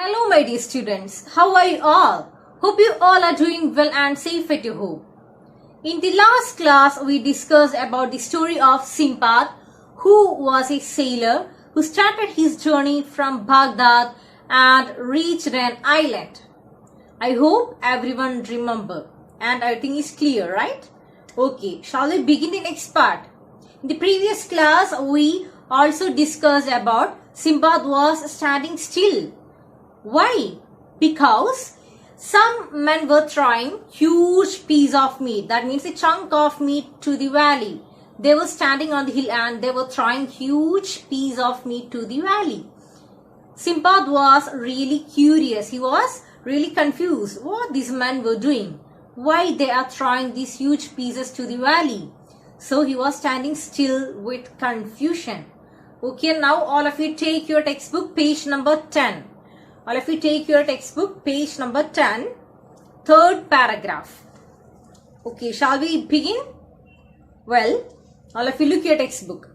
Hello my dear students, how are you all? Hope you all are doing well and safe at your home. In the last class, we discussed about the story of Simpad, who was a sailor who started his journey from Baghdad and reached an island. I hope everyone remember and everything is clear, right? Okay, shall we begin the next part? In the previous class, we also discussed about Simpad was standing still. Why? Because some men were throwing huge piece of meat, that means a chunk of meat, to the valley. They were standing on the hill and they were throwing huge piece of meat to the valley. Simpad was really curious. He was really confused what these men were doing. Why they are throwing these huge pieces to the valley? So he was standing still with confusion. Okay, now all of you take your textbook, page number 10. All of you take your textbook, page number 10, third paragraph. Okay, shall we begin? Well, all of you look at your textbook.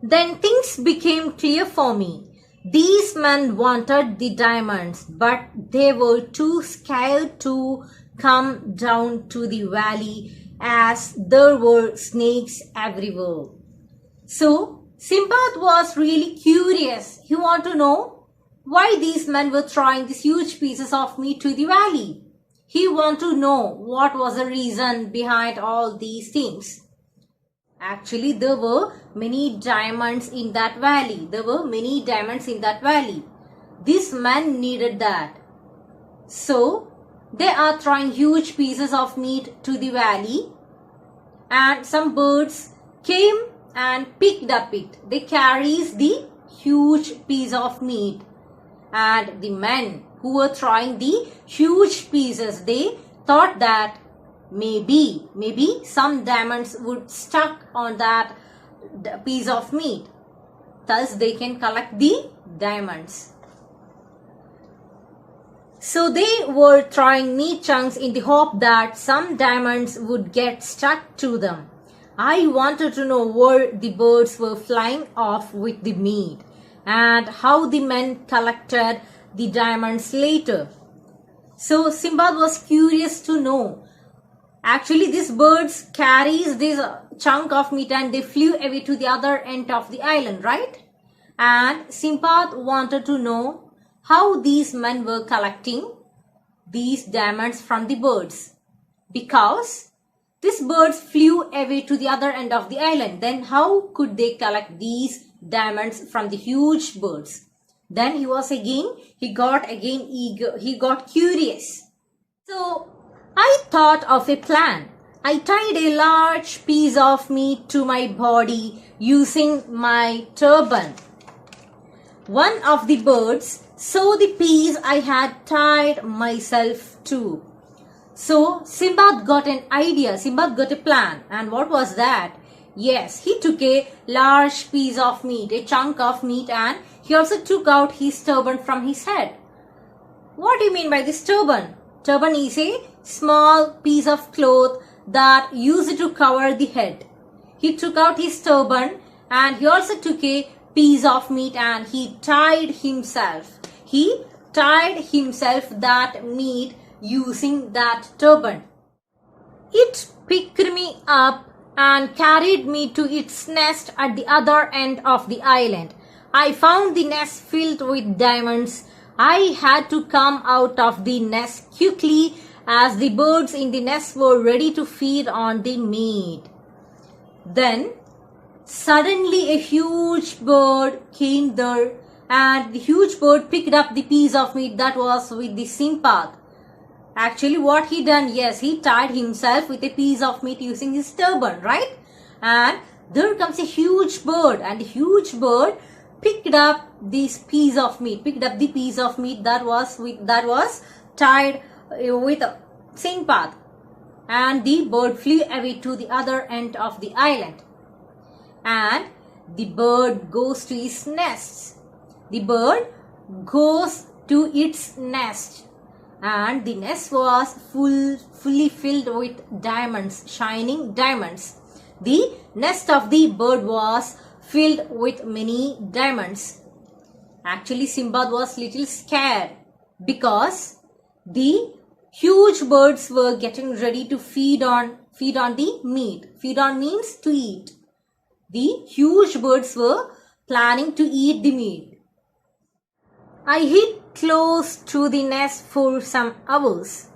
Then things became clear for me. These men wanted the diamonds, but they were too scared to come down to the valley as there were snakes everywhere. So, Simpad was really curious. He wanted to know why these men were throwing these huge pieces of meat to the valley. He wanted to know what was the reason behind all these things. Actually, there were many diamonds in that valley. These men needed that. So, they are throwing huge pieces of meat to the valley, and some birds came and picked up it. They carried the huge piece of meat. And the men who were throwing the huge pieces, they thought that maybe some diamonds would stuck on that piece of meat. Thus they can collect the diamonds. So they were throwing meat chunks in the hope that some diamonds would get stuck to them. I wanted to know where the birds were flying off with the meat and how the men collected the diamonds later. So Simpad was curious to know. Actually, these birds carries this chunk of meat and they flew away to the other end of the island, right? And Simpad wanted to know how these men were collecting these diamonds from the birds. Because these birds flew away to the other end of the island. Then how could they collect these diamonds from the huge birds? Then he got eager, he got curious. So I thought of a plan. I tied a large piece of meat to my body using my turban. One of the birds saw the piece I had tied myself to. So Simpad got an idea, Simpad got a plan. And what was that? Yes, he took a large piece of meat, a chunk of meat, and he also took out his turban from his head. What do you mean by this turban? Turban is a small piece of cloth that used to cover the head. He took out his turban and he also took a piece of meat and he tied himself. He tied himself that meat using that turban. It picked me up and carried me to its nest at the other end of the island. I found the nest filled with diamonds. I had to come out of the nest quickly as the birds in the nest were ready to feed on the meat. Then suddenly a huge bird came there and the huge bird picked up the piece of meat that was with the Simpad. Actually, what he done? Yes, he tied himself with a piece of meat using his turban, right? And there comes a huge bird, and the huge bird picked up this piece of meat, that was tied with Simpad, and the bird flew away to the other end of the island. And the bird goes to its nest. The bird goes to its nest. And the nest was fully filled with diamonds, shining diamonds. The nest of the bird was filled with many diamonds. Actually, Sinbad was little scared because the huge birds were getting ready to feed on the meat. Feed on means to eat. The huge birds were planning to eat the meat. I hid close to the nest for some hours.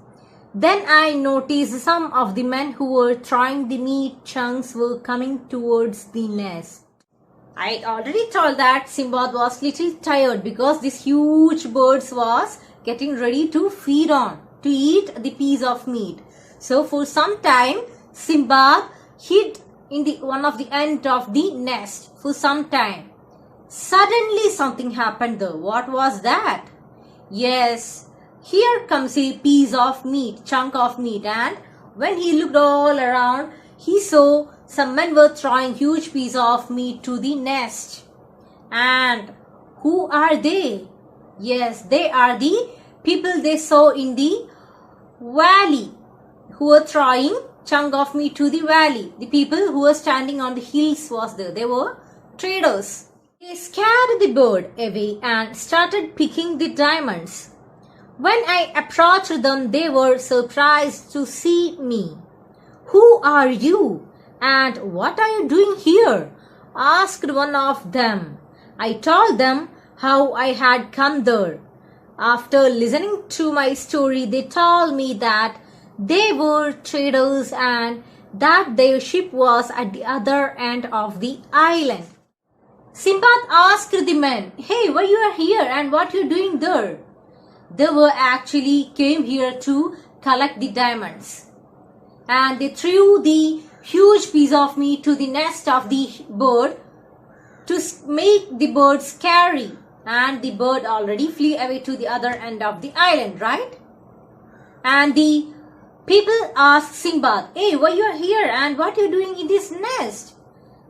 Then I noticed some of the men who were trying the meat chunks were coming towards the nest. I already told that Sinbad was little tired because this huge birds was getting ready to feed on, to eat the piece of meat. So for some time, Sinbad hid in one of the end of the nest for some time. Suddenly something happened though. What was that? Yes, here comes a piece of meat, chunk of meat, and when he looked all around, he saw some men were throwing huge piece of meat to the nest. And who are they? Yes, they are the people they saw in the valley who were throwing chunk of meat to the valley. The people who were standing on the hills was there. They were traders. They scared the bird away and started picking the diamonds. When I approached them, they were surprised to see me. Who are you? And what are you doing here? Asked one of them. I told them how I had come there. After listening to my story, they told me that they were traders and that their ship was at the other end of the island. Sinbad asked the men, "Hey, why you are here and what you are doing there?" They were actually came here to collect the diamonds. And they threw the huge piece of meat to the nest of the bird to make the bird scary. And the bird already flew away to the other end of the island, right? And the people asked Sinbad, "Hey, why you are here and what you are doing in this nest?"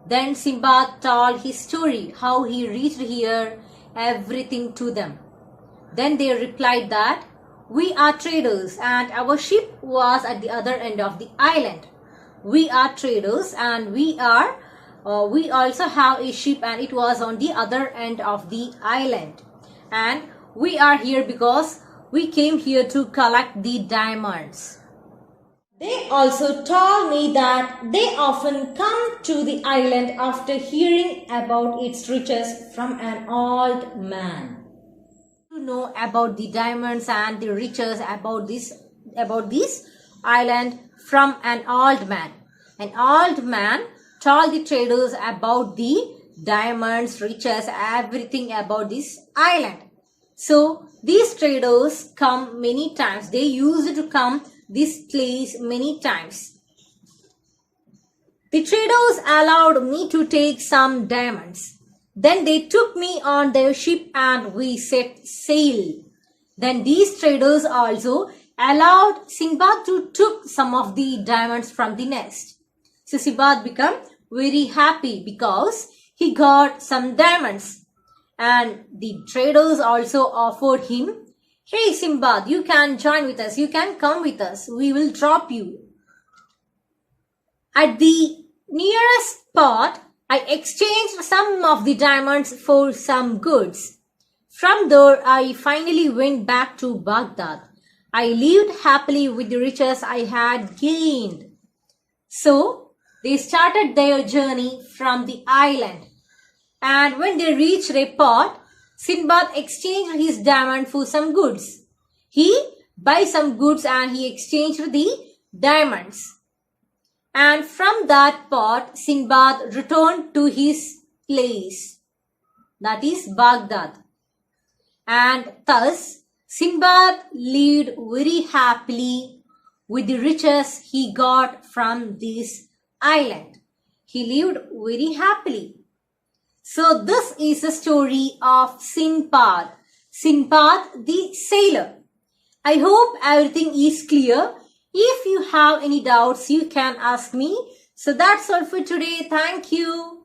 Then Sinbad told his story, how he reached here, everything to them. Then they replied that, "We are traders and our ship was at the other end of the island. We are traders and we also have a ship and it was on the other end of the island. And we are here because we came here to collect the diamonds." They also told me that they often come to the island after hearing about its riches from an old man. To know about the diamonds and the riches about this island from an old man. An old man told the traders about the diamonds, riches, everything about this island. So these traders come many times. They used to come this place many times. The traders allowed me to take some diamonds. Then they took me on their ship and we set sail. Then these traders also allowed Sinbad to took some of the diamonds from the nest. So Sinbad became very happy because he got some diamonds. And the traders also offered him, "Hey Sinbad, you can join with us. You can come with us. We will drop you." At the nearest spot, I exchanged some of the diamonds for some goods. From there, I finally went back to Baghdad. I lived happily with the riches I had gained. So, they started their journey from the island. And when they reached a port, Sinbad exchanged his diamond for some goods. He buy some goods and he exchanged the diamonds. And from that port, Sinbad returned to his place, that is Baghdad. And thus, Sinbad lived very happily with the riches he got from this island. He lived very happily. So this is the story of Sinbad, Sinbad the sailor. I hope everything is clear. If you have any doubts, you can ask me. So that's all for today. Thank you.